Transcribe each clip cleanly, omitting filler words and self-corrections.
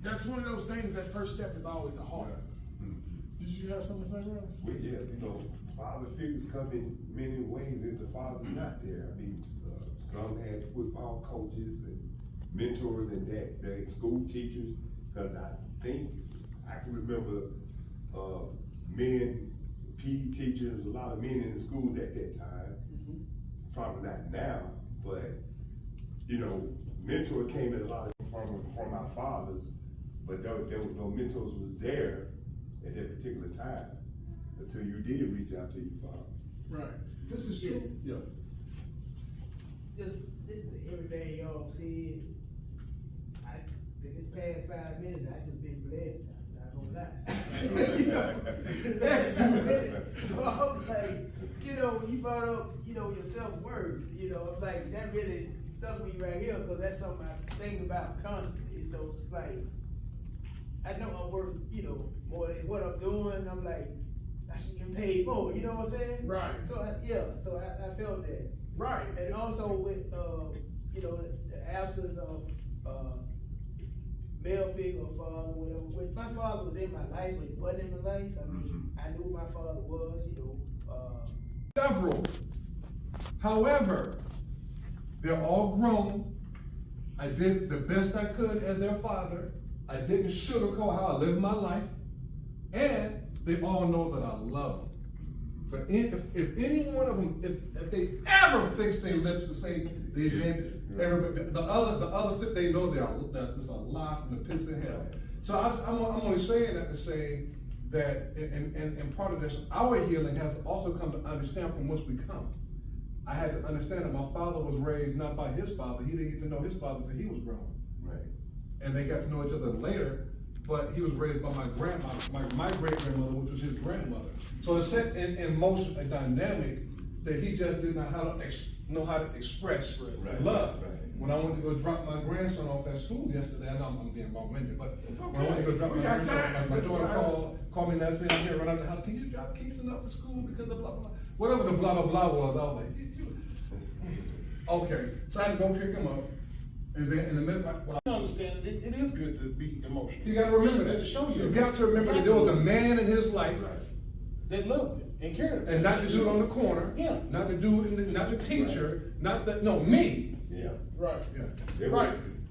that's one of those things, that first step is always the hardest. Did you have something to say, Ron? Well, yeah, you know, father figures come in many ways if the father's not there. I mean, some had football coaches and mentors and that school teachers, because I think I can remember men, PE teachers, a lot of men in the schools at that time. Probably not now, but you know, mentor came in a lot of from our fathers, but there was no mentors was there at that particular time until you did reach out to your father. Right. This is true. Yeah. Just listen to everything y'all said. In this past 5 minutes, I just been blessed. I'm not gonna lie. That's so I'm like, you know, when you brought up, you know, your self-worth, you know, it's like that really stuck with me right here, because that's something I think about constantly. So it's like, I know I work, you know, more than what I'm doing. I'm like, I should get paid more. You know what I'm saying? Right. So I felt that. Right. And also with you know, the absence of male figure or father, whatever. When my father was in my life, but he wasn't in my life. I mean, I knew who my father was. You know. Several. However, they're all grown. I did the best I could as their father. I didn't sugarcoat how I lived my life. And they all know that I love them. If any one of them, if they ever fix their lips to say they did, everybody, the other sip, they know it's a lie from the pits of hell. So I'm only saying that to say that, and part of this, our healing has also come to understand from whence we come. I had to understand that my father was raised not by his father. He didn't get to know his father until he was grown. Right. And they got to know each other later, but he was raised by my grandmother, my great-grandmother, which was his grandmother. So it set in motion a dynamic that he just did not know how to express love. Right. When I went to go drop my grandson off at school yesterday, I know I'm being long-winded, but when I went to go drop my grandson, my daughter called me and asked me, I can't run out the house, can you drop Kingston off to school because of blah, blah, blah. Whatever the blah, blah, blah was, I was like, okay. So I had to go pick him up. And then in the middle, You understand, it is good to be emotional. you gotta remember that. To show you. He's got to remember that there was a man in his life, That loved him and cared about and not the dude on the corner, Yeah. not the dude, not the teacher, me. Yeah. Right.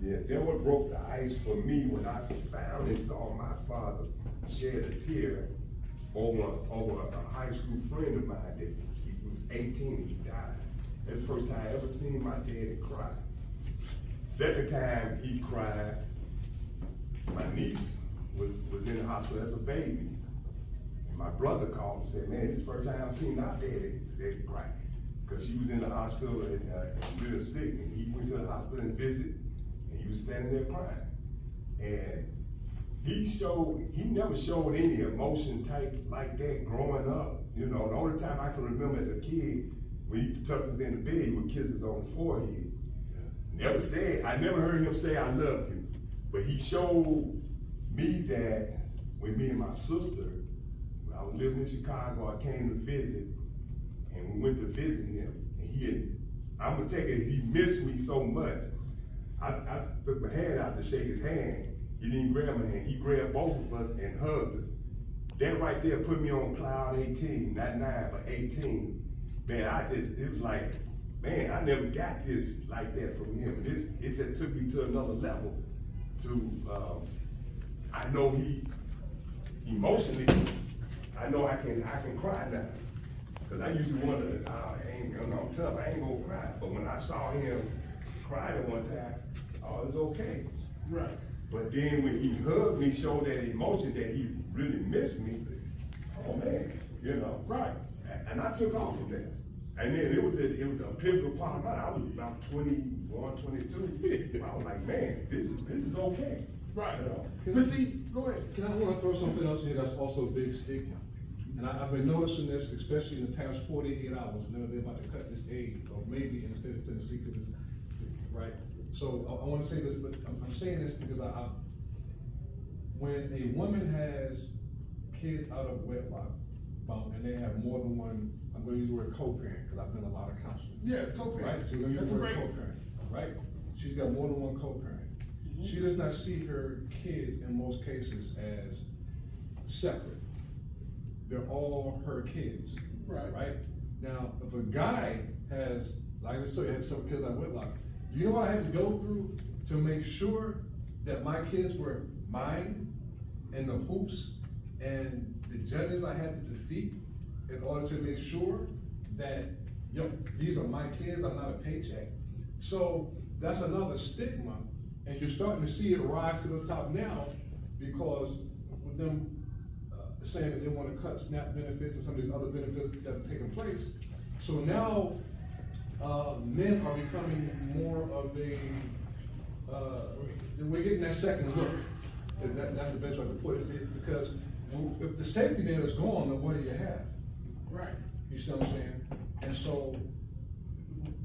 Yeah. That what broke the ice for me when I found and saw my father shed a tear over a high school friend of mine that he was 18 and he died. That's the first time I ever seen my daddy cry. Second time he cried, my niece was in the hospital as a baby. And my brother called and said, man, this is the first time I've seen our daddy cry. Because she was in the hospital and real sick, and he went to the hospital and visited, and he was standing there crying. And he never showed any emotion type like that growing up. You know, the only time I can remember as a kid, when he tucked us in the bed, he would kiss us on the forehead. I never heard him say, I love you. But he showed me that when me and my sister, when I was living in Chicago, I came to visit, and we went to visit him. And I'm gonna take it, he missed me so much. I took my hand out to shake his hand. He didn't grab my hand, he grabbed both of us and hugged us. That right there put me on cloud 18, not 9, but 18. Man, it was like, man, I never got this like that from him. It just took me to another level. I know he emotionally, I know I can cry now. Cause I usually wonder, I'm tough, I ain't gonna cry. But when I saw him cry at one time, oh, it was okay. Right. But then when he hugged me, showed that emotion that he really missed me, oh man, you know. Right. And I took off from that. And then it was a pivotal part of my life. I was about 21, 22. I was like, man, this is okay. Right. You know? But see, go ahead. Can I want to throw something else here that's also a big stigma? And I've been noticing this, especially in the past 48 hours, whenever they're about to cut this aid, or maybe in the state of Tennessee, because it's, right? So I want to say this, but I'm saying this because when a woman has kids out of wedlock, and they have more than one, I'm going to use the word co-parent, because I've done a lot of counseling. Yes, co-parent. Right, so we're going to use the word co-parent, right? She's got more than one co-parent. She does not see her kids in most cases as separate. They're all her kids. Right? Now, if a guy has, like I told you, I had some kids I Whitlock, do you know what I had to go through to make sure that my kids were mine, and the hoops and the judges I had to defeat in order to make sure that, yo, these are my kids, I'm not a paycheck? So that's another stigma, and you're starting to see it rise to the top now because with them saying that they want to cut SNAP benefits and some of these other benefits that are taking place. So now men are becoming more of a, we're getting that second look. That's the best way to put it, because if the safety net is gone, then what do you have? Right. You see what I'm saying? And so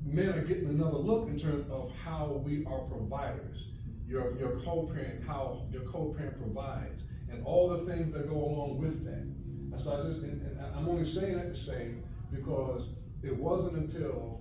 men are getting another look in terms of how we are providers. Your co-parent, how your co-parent provides, and all the things that go along with that. And so and I'm only saying that to say, because it wasn't until,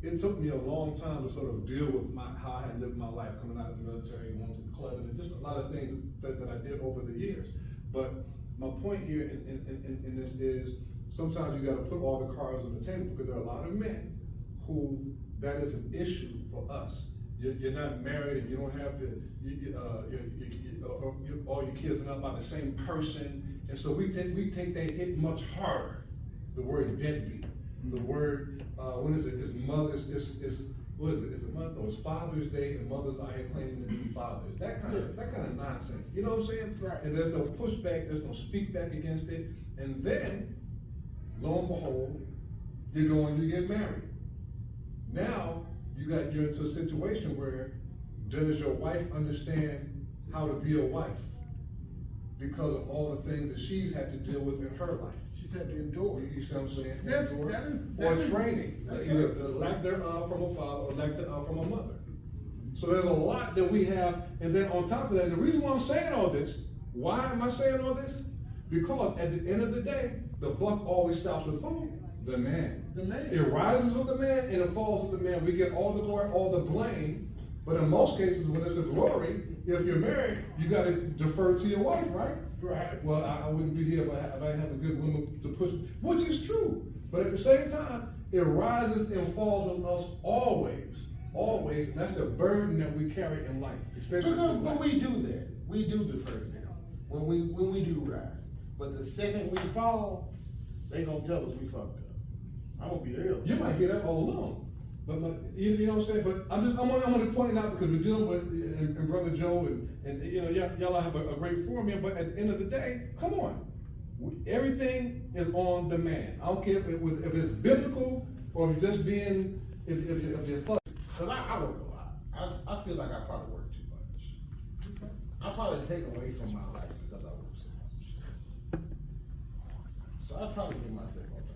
it took me a long time to sort of deal with how I had lived my life coming out of the military, going to the club, and just a lot of things that I did over the years. But my point here in this is, sometimes you gotta put all the cards on the table, because there are a lot of men who, that is an issue for us. You're not married and you don't have all your kids are not by the same person. And so we take that hit much harder. The word deadbeat, the word, what is it? It's mother, what is it? It's a month, or it's Father's Day, and mothers out here claiming to be fathers. That kind of nonsense. You know what I'm saying? Right. And there's no pushback, there's no speak back against it. And then, lo and behold, you go and you get married. Now, you're into a situation where, does your wife understand how to be a wife? Because of all the things that she's had to deal with in her life. She's had to endure. You see what I'm saying? That is training. That's Either good. the lack thereof from a father or lack thereof from a mother. So there's a lot that we have, and then on top of that, the reason why I'm saying all this, why am I saying all this? Because at the end of the day, the buck always stops with who? The man. The man. It rises with the man and it falls with the man. We get all the glory, all the blame. But in most cases, when it's the glory, if you're married, you got to defer to your wife, right? Right. Well, I wouldn't be here if I didn't have a good woman to push, which is true. But at the same time, it rises and falls on us always. Always. And that's the burden that we carry in life. Especially But we do that. We do defer to them when we do rise. But the second we fall, they gonna tell us we fucked up. I'm gonna be real. You might hear that all along. But you know what I'm saying? But I'm gonna point it out because we're dealing with and Brother Joe and you know, y'all have a great forum here, but at the end of the day, come on. Everything is on the man. I don't care if it's biblical or if it's just being, if you're thought. Because I work a lot. I feel like I probably work too much. I probably take away from my life because I work so much. So I probably give myself more time.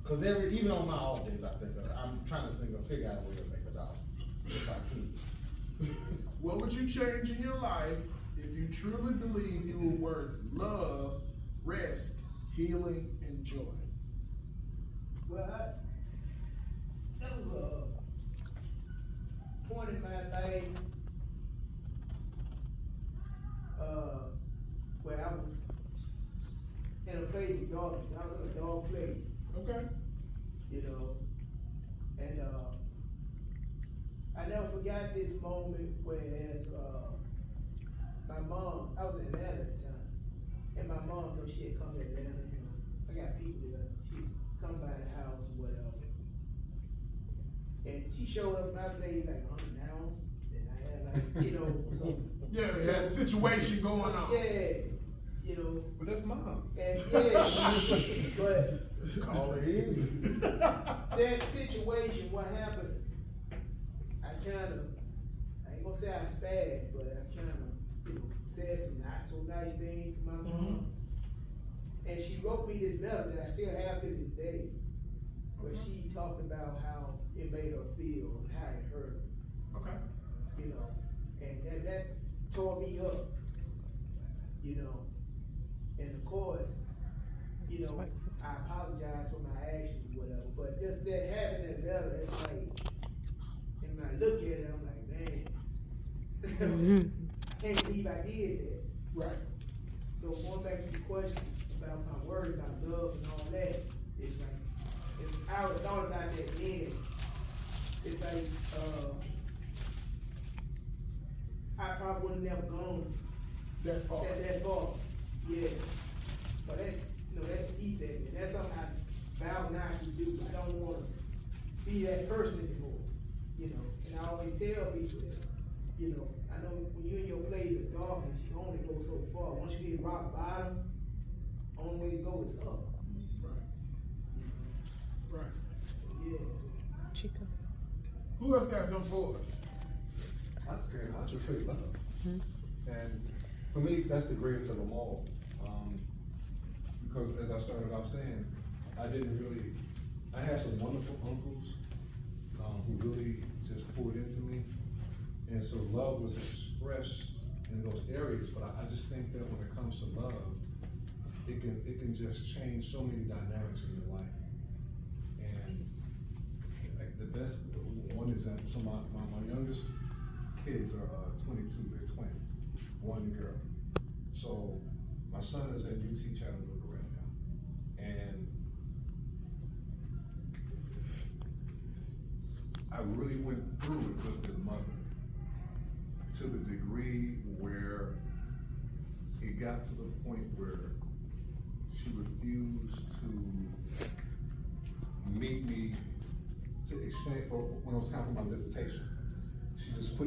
Because even on my off days, I'm trying to figure out a way to make $1 if I can. What would you change in your life if you truly believe you were worth love, rest, healing, and joy? Well, that was a point in my life where I was in a place of darkness. I was in a dark place. Okay. You know, and I never forgot this moment where my mom, I was in Atlanta at the time, and my mom, she had come to Atlanta, you know, I got people there, she come by the house or whatever, and she showed up at my place like unannounced, and I had like, you know, Yeah, you had a situation going on. Yeah, you know. But that's mom. And yeah, but Call it in. that situation, what happened, I ain't gonna say I spazzed, but I you know, said some not so nice things to my mom. And she wrote me this letter that I still have to this day, where she talked about how it made her feel and how it hurt her. Okay. You know, and that tore me up, you know. And of course, you know, I apologize for my actions or whatever, but just that having that letter, it's like, and when I look at it, I'm like, man, I can't believe I did that. Right. So going back to the question about my word about love and all that, it's like, if I would have thought about that then, it's like, I probably would have never gone That far. that far. Yeah. But that, you know, that's he said, and that's something I vow not to do. I don't wanna be that person anymore, you know, and I always tell people that, you know, I know when you're in your place of darkness, you can only go so far. Once you hit rock bottom, only way to go is up. Right. Right. So, yeah, so. Who else got some for us? I should say love. And for me, that's the greatest of them all. Because as I started off saying, I had some wonderful uncles who really just poured into me. And so love was expressed in those areas, but I just think that when it comes to love, it can just change so many dynamics in your life. And like the best, one example, so my youngest kids are 22, they're twins, boy and girl. So my son is at UT Chattanooga right now. And I really went through it with his mother to the degree where it got to the point where she refused to meet me to exchange for when it was time for my visitation. She just quit